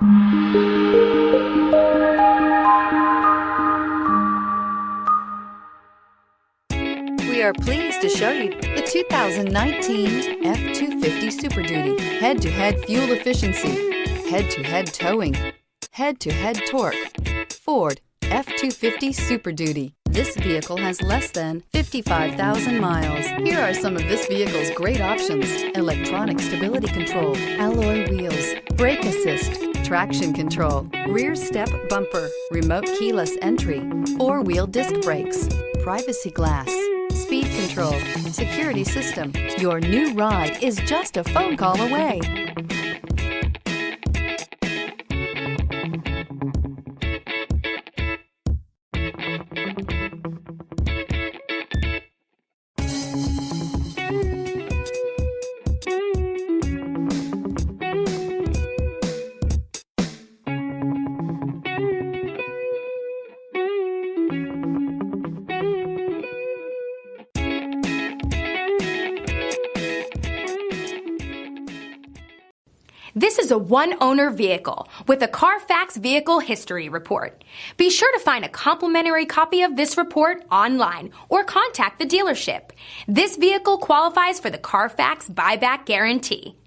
We are pleased to show you the 2019 F-250 Super Duty. Head-to-head fuel efficiency, head-to-head towing, head-to-head torque. Ford F-250 Super Duty. This vehicle has less than 55,000 miles. Here are some of this vehicle's great options: electronic stability control, alloy wheels, brake assist, traction control, rear step bumper, remote keyless entry, four-wheel disc brakes, privacy glass, speed control, security system. Your new ride is just a phone call away. This is a one-owner vehicle with a CARFAX Vehicle History Report. Be sure to find a complimentary copy of this report online or contact the dealership. This vehicle qualifies for the CARFAX Buyback Guarantee.